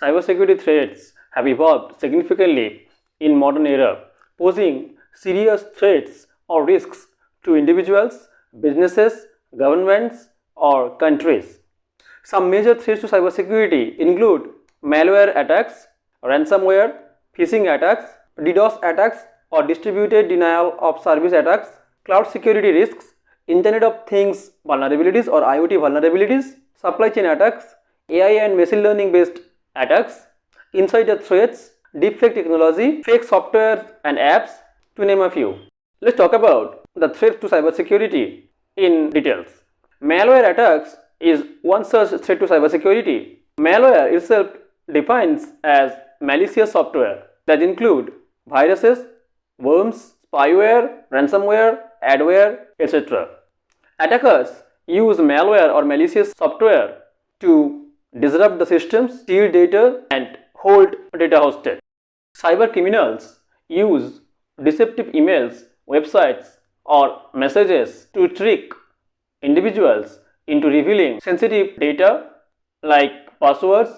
Cybersecurity threats have evolved significantly in modern era, posing serious threats or risks to individuals, businesses, governments, or countries. Some major threats to cybersecurity include malware attacks, ransomware, phishing attacks, DDoS attacks or distributed denial of service attacks, cloud security risks, Internet of Things vulnerabilities or IoT vulnerabilities, supply chain attacks, AI and machine learning based attacks, insider threats, deepfake technology, fake software and apps, to name a few. Let's talk about the threats to cybersecurity in details. Malware attacks is one such threat to cybersecurity. Malware itself defines as malicious software that include viruses, worms, spyware, ransomware, adware, etc. Attackers use malware or malicious software to disrupt the systems, steal data, and hold data hostage. Cybercriminals use deceptive emails, websites, or messages to trick individuals into revealing sensitive data like passwords,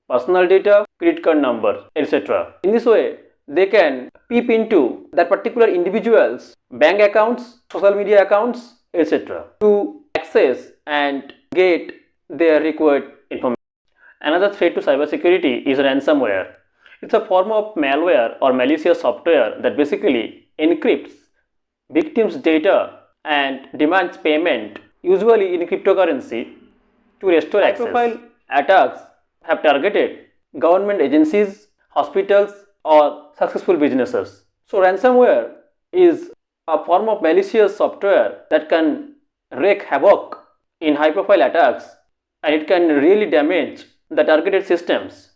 personal data, credit card numbers, etc. In this way, they can peep into that particular individual's bank accounts, social media accounts, etc. to access and get their required information. Another threat to cybersecurity is ransomware. It's a form of malware or malicious software that basically encrypts victims' data and demands payment, usually in cryptocurrency, to restore access. High-profile attacks have targeted government agencies, hospitals, or successful businesses. So ransomware is a form of malicious software that can wreak havoc in high-profile attacks, and it can really damage the targeted systems.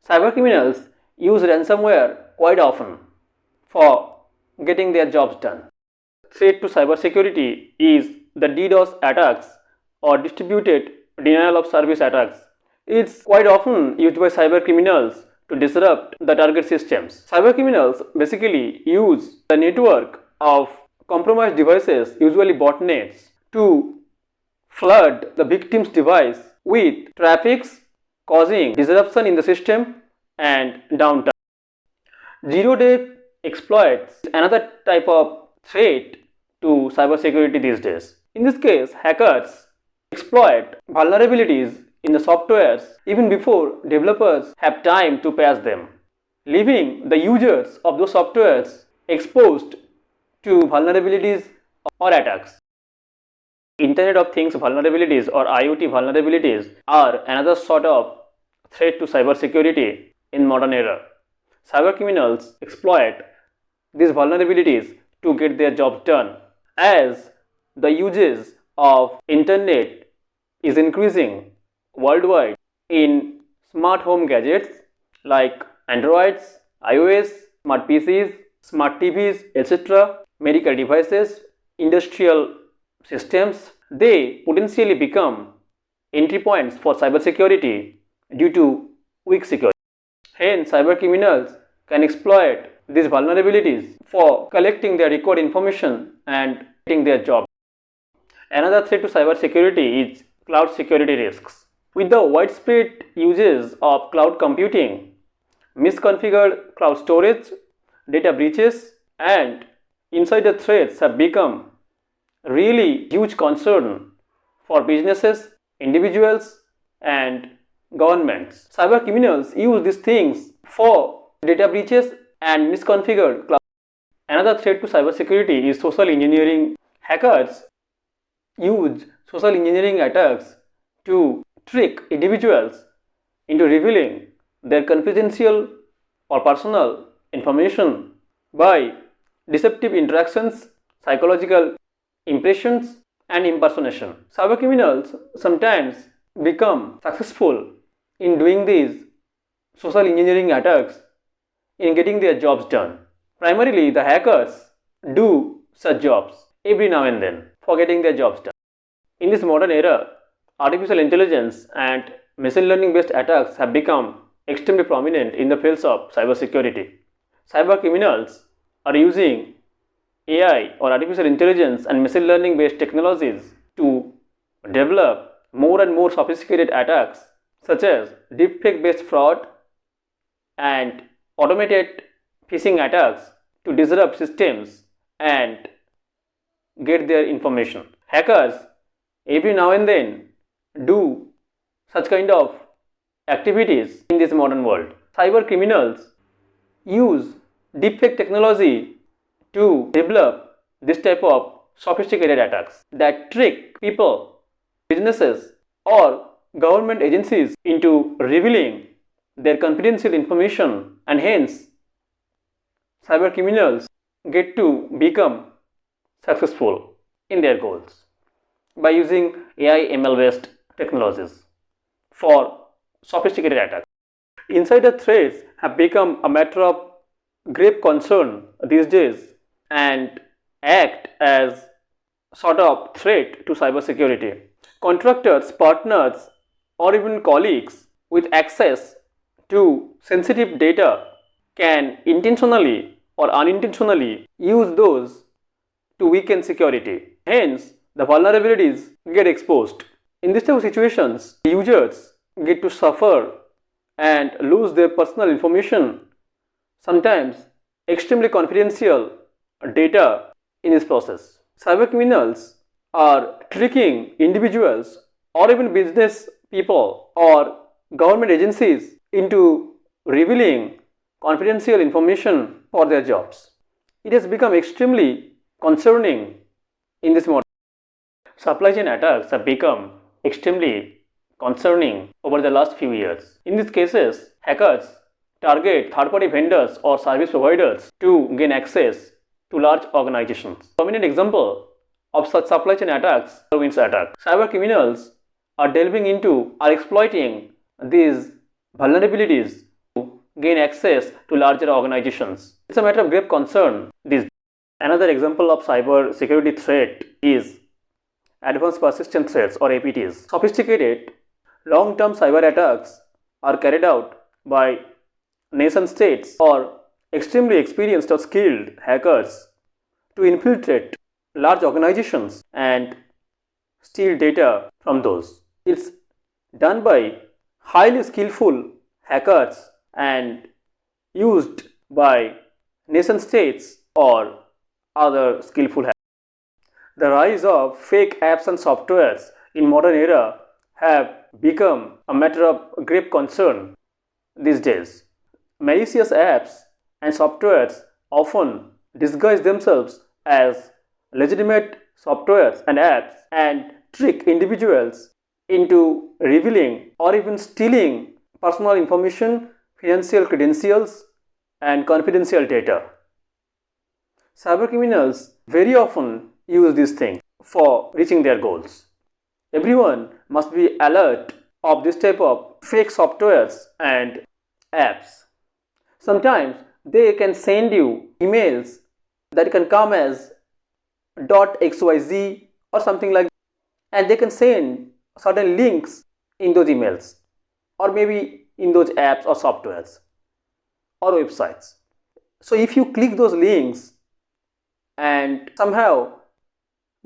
Cybercriminals use ransomware quite often for getting their jobs done. Threat to cybersecurity is the DDoS attacks or distributed denial of service attacks. It's quite often used by cybercriminals to disrupt the target systems. Cybercriminals basically use the network of compromised devices, usually botnets, to flood the victim's device with traffic, causing disruption in the system and downtime. Zero-day exploits is another type of threat to cybersecurity these days. In this case, hackers exploit vulnerabilities in the softwares even before developers have time to patch them, leaving the users of those softwares exposed to vulnerabilities or attacks. Internet of Things vulnerabilities or IoT vulnerabilities are another sort of threat to cybersecurity in modern era. Cybercriminals exploit these vulnerabilities to get their jobs done. As the uses of internet is increasing worldwide in smart home gadgets like Androids, iOS, smart PCs, smart TVs, etc., medical devices, industrial systems, they potentially become entry points for cybersecurity due to weak security. Hence, cybercriminals can exploit these vulnerabilities for collecting their record information and getting their job. Another threat to cybersecurity is cloud security risks. With the widespread uses of cloud computing, misconfigured cloud storage, data breaches, and insider threats have become really huge concern for businesses, individuals, and governments. Cybercriminals use these things for data breaches and misconfigured cloud. Another threat to cybersecurity is social engineering. Hackers use social engineering attacks to trick individuals into revealing their confidential or personal information by deceptive interactions, psychological impressions, and impersonation. Cybercriminals sometimes become successful in doing these social engineering attacks in getting their jobs done. Primarily, the hackers do such jobs every now and then for getting their jobs done. In this modern era, artificial intelligence and machine learning based attacks have become extremely prominent in the fields of cybersecurity. Cybercriminals are using AI or artificial intelligence and machine learning based technologies to develop more and more sophisticated attacks such as deepfake based fraud and automated phishing attacks to disrupt systems and get their information. Hackers every now and then do such kind of activities in this modern world. Cyber criminals use deepfake technology to develop this type of sophisticated attacks that trick people, businesses, or government agencies into revealing their confidential information, and hence cyber criminals get to become successful in their goals by using AI ML based technologies for sophisticated attacks. Insider threats have become a matter of grave concern these days and act as sort of threat to cybersecurity. Contractors, partners, or even colleagues with access to sensitive data can intentionally or unintentionally use those to weaken security. Hence, the vulnerabilities get exposed. In this type of situations, users get to suffer and lose their personal information, sometimes extremely confidential data in this process. Cybercriminals are tricking individuals or even business people or government agencies into revealing confidential information for their jobs. It has become extremely concerning in this modern. Supply chain attacks have become extremely concerning over the last few years. In these cases, hackers target third-party vendors or service providers to gain access to large organizations. A prominent example of such supply chain attacks, SolarWinds attack. Cyber criminals are delving into or exploiting these vulnerabilities to gain access to larger organizations. It's a matter of grave concern. Another example of cyber security threat is advanced persistent threats or APTs. Sophisticated long-term cyber attacks are carried out by nation states or extremely experienced or skilled hackers to infiltrate large organizations and steal data from those. It's done by highly skillful hackers and used by nation states or other skillful hackers. The rise of fake apps and softwares in modern era have become a matter of grave concern these days. Malicious apps and softwares often disguise themselves as legitimate softwares and apps and trick individuals into revealing or even stealing personal information, financial credentials, and confidential data. Cybercriminals very often use these things for reaching their goals. Everyone must be alert of this type of fake softwares and apps. Sometimes they can send you emails that can come as .xyz or something like that, and they can send certain links in those emails or maybe in those apps or softwares or websites. So if you click those links and somehow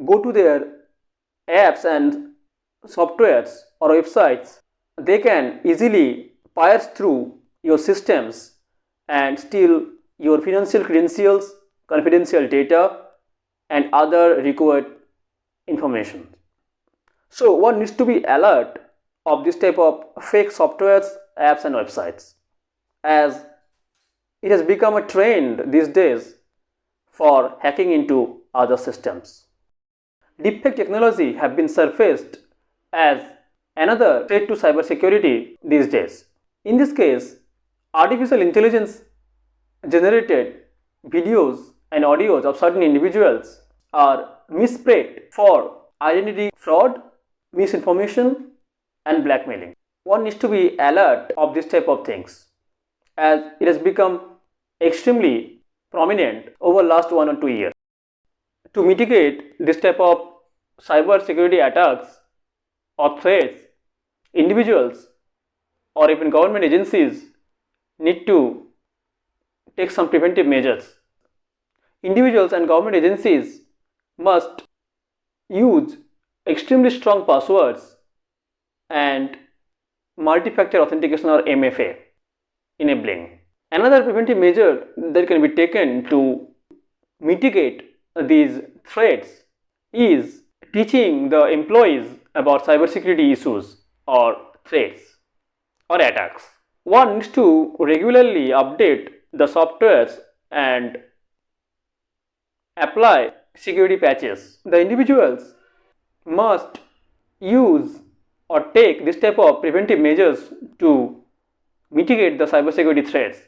go to their apps and softwares or websites, they can easily pierce through your systems and steal your financial credentials, confidential data, and other required information. So one needs to be alert of this type of fake softwares, apps, and websites, as it has become a trend these days for hacking into other systems. Deepfake technology have been surfaced as another threat to cybersecurity these days. In this case, artificial intelligence generated videos and audios of certain individuals are missplayed for identity fraud, misinformation, and blackmailing. One needs to be alert of this type of things, as it has become extremely prominent over last 1 or 2 years. To mitigate this type of cyber security attacks or threats, individuals or even government agencies need to take some preventive measures. Individuals and government agencies must use extremely strong passwords and multi-factor authentication or MFA enabling. Another preventive measure that can be taken to mitigate these threats is teaching the employees about cybersecurity issues or threats or attacks. One needs to regularly update the softwares and apply security patches. The individuals must use or take this type of preventive measures to mitigate the cybersecurity threats.